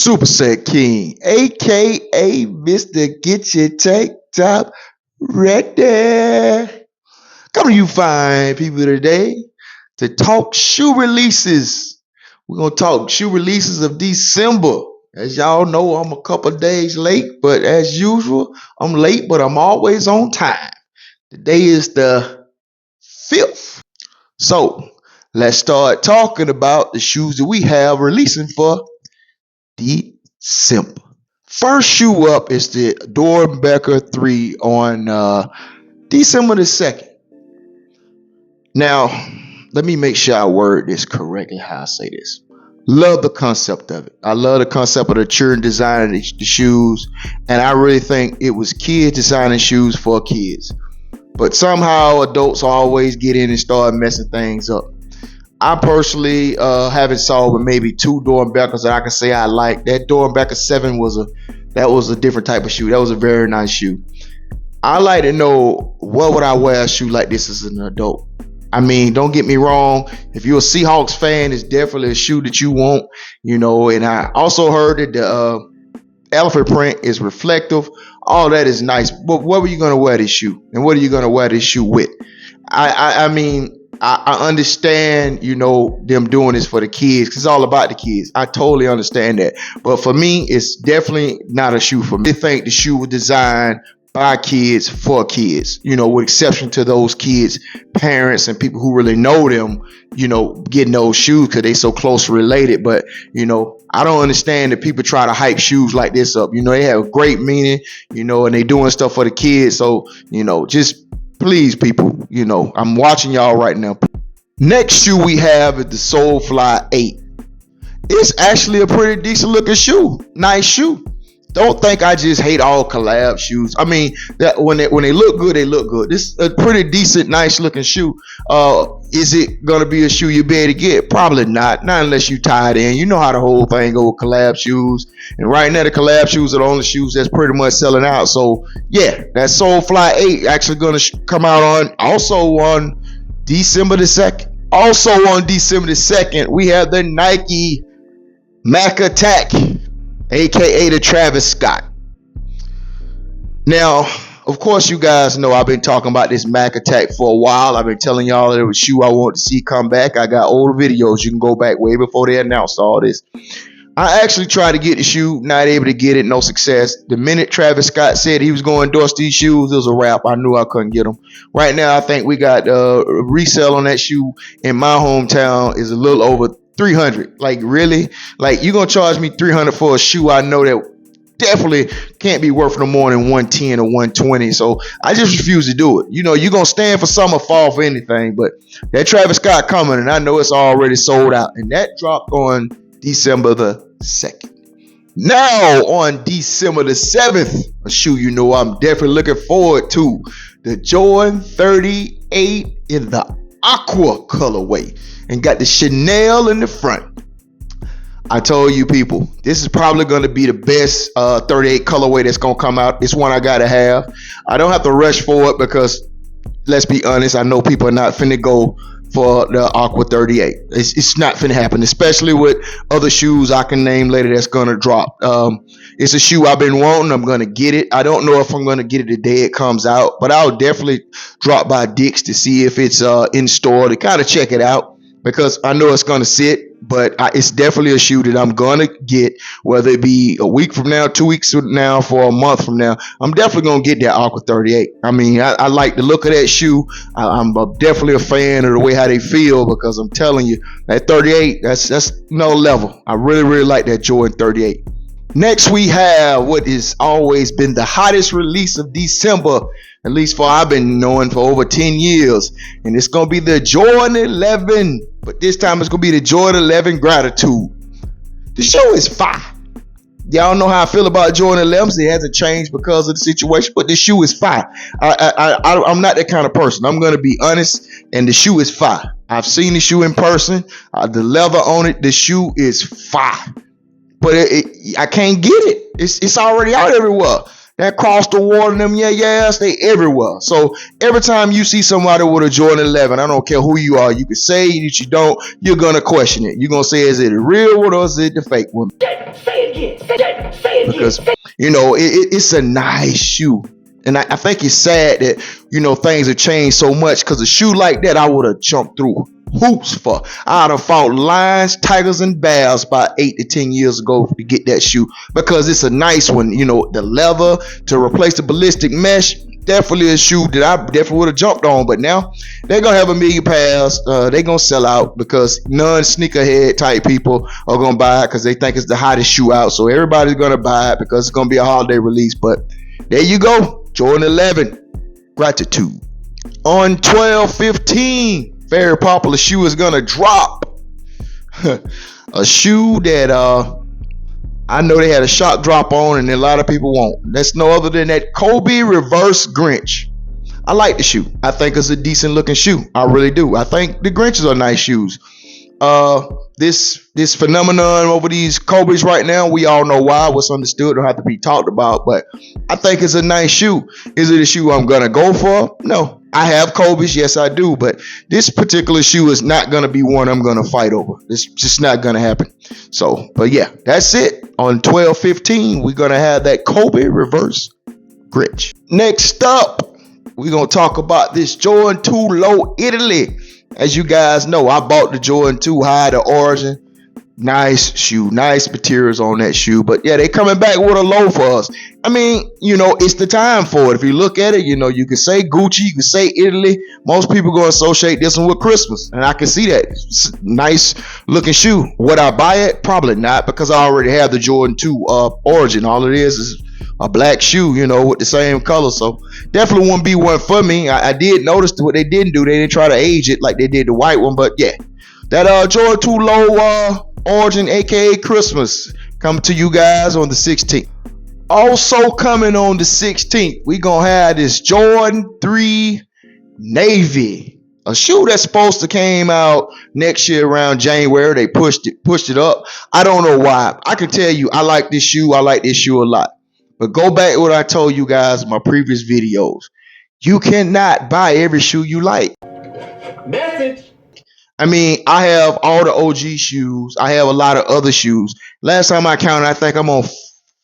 Super Set King, aka Mr. Get Your Tank Top Ready. Coming to you fine people today to talk shoe releases. We're going to talk shoe releases of December. As y'all know, I'm a couple days late, but as usual, I'm late, but I'm always on time. Today is the 5th. So let's start talking about the shoes that we have releasing for December. First shoe up is the Becker 3 on December the 2nd. Now, let me make sure I word this correctly how I say this. Love the concept of it. I love the concept of the children designing the shoes, and I really think it was kids designing shoes for kids. But somehow adults always get in and start messing things up. I personally haven't saw but maybe 2 Beckers that I can say I like. That Becker 7 was a different type of shoe. That was a very nice shoe. I like to know, what would I wear a shoe like this as an adult? I mean, don't get me wrong. If you're a Seahawks fan, it's definitely a shoe that you want, and I also heard that the elephant print is reflective. All that is nice. But what were you going to wear this shoe? And what are you going to wear this shoe with? I mean, I understand, them doing this for the kids, because it's all about the kids. I totally understand that. But for me, it's definitely not a shoe for me. I think the shoe was designed by kids for kids, with exception to those kids' parents and people who really know them, getting those shoes because they so closely related. But, I don't understand that people try to hype shoes like this up. They have great meaning, and they doing stuff for the kids. So, just please, people, I'm watching y'all right now. Next shoe we have is the Soulfly 8. It's actually a pretty decent looking shoe. Nice shoe. Don't think I just hate all collab shoes. I mean, that when they look good, they look good. This is a pretty decent, nice looking shoe. Is it gonna be a shoe you be able to get? Probably not. Not unless you tie it in. You know how the whole thing go with collab shoes. And right now, the collab shoes are the only shoes that's pretty much selling out. So yeah, that Soulfly 8 actually gonna come out on December the 2nd. Also on December the 2nd, we have the Nike Mac Attack, aka the Travis Scott. Now, of course, you guys know I've been talking about this Mac Attack for a while. I've been telling y'all that it was a shoe I want to see come back. I got older videos. You can go back way before they announced all this. I actually tried to get the shoe, not able to get it, no success. The minute Travis Scott said he was going to endorse these shoes, it was a wrap. I knew I couldn't get them. Right now, I think we got resale on that shoe in my hometown is a little over 300. Like, really? Like, you gonna charge me 300 for a shoe I know that definitely can't be worth no more than 110 or 120. So I just refuse to do it. You're gonna stand for some or fall for anything, but that Travis Scott coming, and I know it's already sold out, and that dropped on December the 2nd. Now on December the 7th, a shoe I'm definitely looking forward to, the Jordan 38 in the Aqua colorway, and got the Chanel in the front. I told you people, this is probably going to be the best 38 colorway that's going to come out. It's one I got to have. I don't have to rush for it because, let's be honest, I know people are not finna go for the Aqua 38. It's not finna happen, especially with other shoes I can name later that's going to drop. It's a shoe I've been wanting. I'm going to get it. I don't know if I'm going to get it the day it comes out, but I'll definitely drop by Dick's to see if it's in store to kind of check it out, because I know it's going to sit, but it's definitely a shoe that I'm going to get, whether it be a week from now, 2 weeks from now, for a month from now. I'm definitely going to get that Aqua 38. I mean, I like the look of that shoe. I'm definitely a fan of the way how they feel, because I'm telling you, that 38, that's no level. I really, really like that Jordan 38. Next, we have what has always been the hottest release of December, at least for I've been knowing for over 10 years. And it's going to be the Jordan 11. But this time it's going to be the Jordan 11 Gratitude. The shoe is fire. Y'all know how I feel about Jordan 11s. It hasn't changed because of the situation, but the shoe is fire. I'm not that kind of person. I'm going to be honest, and the shoe is fire. I've seen the shoe in person. The leather on it, the shoe is fire. But I can't get it. It's already out everywhere. That cross the water, them they everywhere. So every time you see somebody with a Jordan 11, I don't care who you are, you can say that you don't, you're gonna question it. You're gonna say, is it a real one or is it the fake one? because it's a nice shoe. And I think it's sad that things have changed so much, because a shoe like that I would have jumped through hoops for. I'd have fought lions, tigers, and bears about 8 to 10 years ago to get that shoe, because it's a nice one. The leather to replace the ballistic mesh, definitely a shoe that I definitely would have jumped on. But now they're gonna have a million pairs. They're gonna sell out because non-sneakerhead type people are gonna buy it because they think it's the hottest shoe out. So everybody's gonna buy it because it's gonna be a holiday release. But there you go, Jordan 11, Gratitude. On 12/15, very popular shoe is gonna drop. A shoe that I know they had a shock drop on, and a lot of people won't. That's no other than that Kobe Reverse Gretch. I like the shoe. I think it's a decent looking shoe. I really do. I think the Gretches are nice shoes. This phenomenon over these Kobe's right now, we all know why. What's understood don't have to be talked about, but I think it's a nice shoe. Is it a shoe I'm gonna go for? No. I have Kobe's, yes I do, but this particular shoe is not gonna be one I'm gonna fight over. It's just not gonna happen. So, but yeah, that's it. On 12/15, we're gonna have that Kobe Reverse Gretch. Next up, we're gonna talk about this Jordan 2 Low Italy. As you guys know, I bought the Jordan 2 High, the Origin. Nice shoe, nice materials on that shoe. But yeah, they coming back with a low for us. I mean, it's the time for it. If you look at it, you can say Gucci, you can say Italy. Most people going to associate this one with Christmas, and I can see that. It's a nice looking shoe. Would I buy it? Probably not, because I already have the Jordan 2 Origin. All it is a black shoe, with the same color. So definitely wouldn't be one for me. I did notice what they didn't do. They didn't try to age it like they did the white one. But yeah, that Jordan 2 Low Origin, aka Christmas, coming to you guys on the 16th. Also coming on the 16th, we gonna have this Jordan 3 Navy, a shoe that's supposed to came out next year around January. They pushed it up. I don't know why. I can tell you, I like this shoe. I like this shoe a lot. But go back to what I told you guys in my previous videos. You cannot buy every shoe you like. Message. I mean, I have all the OG shoes. I have a lot of other shoes. Last time I counted, I think I'm on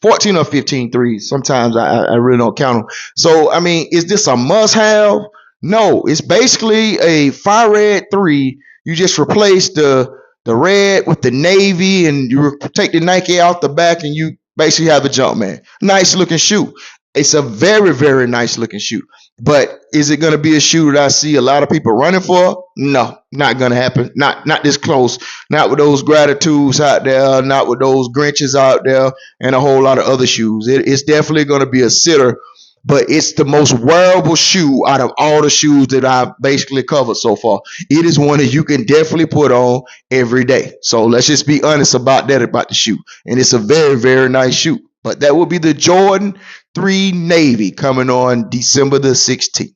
14 or 15 threes. Sometimes I really don't count them. So, I mean, is this a must-have? No, it's basically a fire red 3. You just replace the red with the navy, and you take the Nike out the back, and you basically have a Jumpman. Nice looking shoe. It's a very, very nice looking shoe. But is it going to be a shoe that I see a lot of people running for? No, not going to happen. Not this close. Not with those Gratitudes out there. Not with those Gretches out there. And a whole lot of other shoes. It's definitely going to be a sitter. But it's the most wearable shoe out of all the shoes that I've basically covered so far. It is one that you can definitely put on every day. So let's just be honest about that, about the shoe. And it's a very, very nice shoe. But that will be the Jordan 3 Navy coming on December the 16th.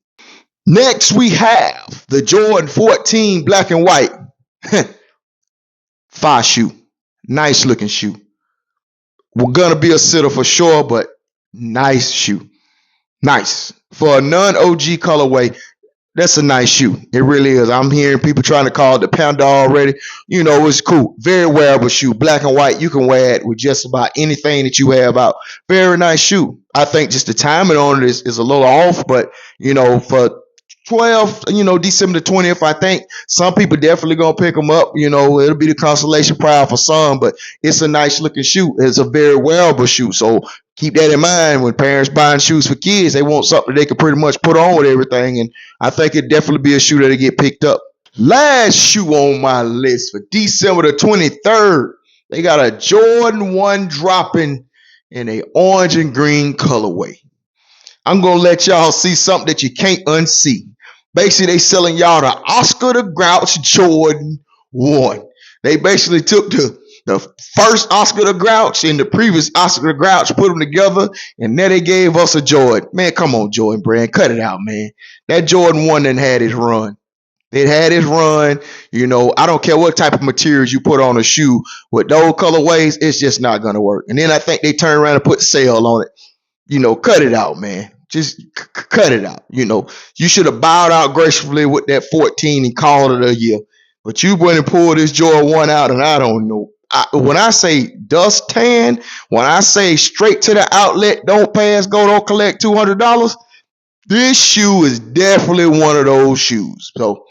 Next, we have the Jordan 14 Black and White. Fire shoe. Nice looking shoe. We're going to be a sitter for sure, but nice shoe. Nice. For a non-OG colorway, that's a nice shoe. It really is. I'm hearing people trying to call it the Panda already. It's cool. Very wearable shoe. Black and white. You can wear it with just about anything that you have out. Very nice shoe. I think just the timing on it is a little off, but, for 12, December the 20th, I think some people definitely going to pick them up. It'll be the consolation prize for some, but it's a nice looking shoe. It's a very wearable shoe. So keep that in mind when parents buying shoes for kids. They want something they can pretty much put on with everything. And I think it'd definitely be a shoe that'll get picked up. Last shoe on my list for December the 23rd. They got a Jordan 1 dropping in a orange and green colorway. I'm going to let y'all see something that you can't unsee. Basically, they selling y'all the Oscar the Grouch Jordan 1. They basically took the first Oscar the Grouch and the previous Oscar the Grouch, put them together, and then they gave us a Jordan. Man, come on, Jordan brand. Cut it out, man. That Jordan 1 done had its run. It had its run. I don't care what type of materials you put on a shoe. With those colorways, it's just not going to work. And then I think they turned around and put sale on it. Cut it out, man. Just cut it out. You should have bowed out gracefully with that 14 and called it a year. But you went and pulled this Jordan 1 out, and I don't know. When I say dust tan, when I say straight to the outlet, don't pass go, don't collect $200, this shoe is definitely one of those shoes. So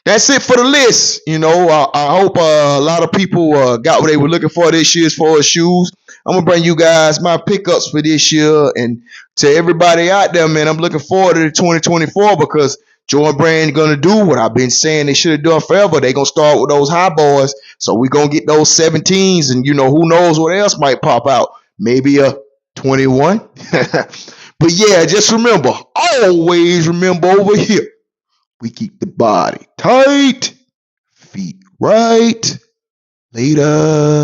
that's it for the list. I hope a lot of people got what they were looking for this year as far as shoes. I'm gonna bring you guys my pickups for this year, and to everybody out there, man, I'm looking forward to 2024 because Jordan Brand gonna do what I've been saying they should have done forever. They gonna start with those high boys, so we gonna get those 17s, and who knows what else might pop out. Maybe a 21. But yeah, just remember, always remember over here. We keep the body tight, feet right. Later.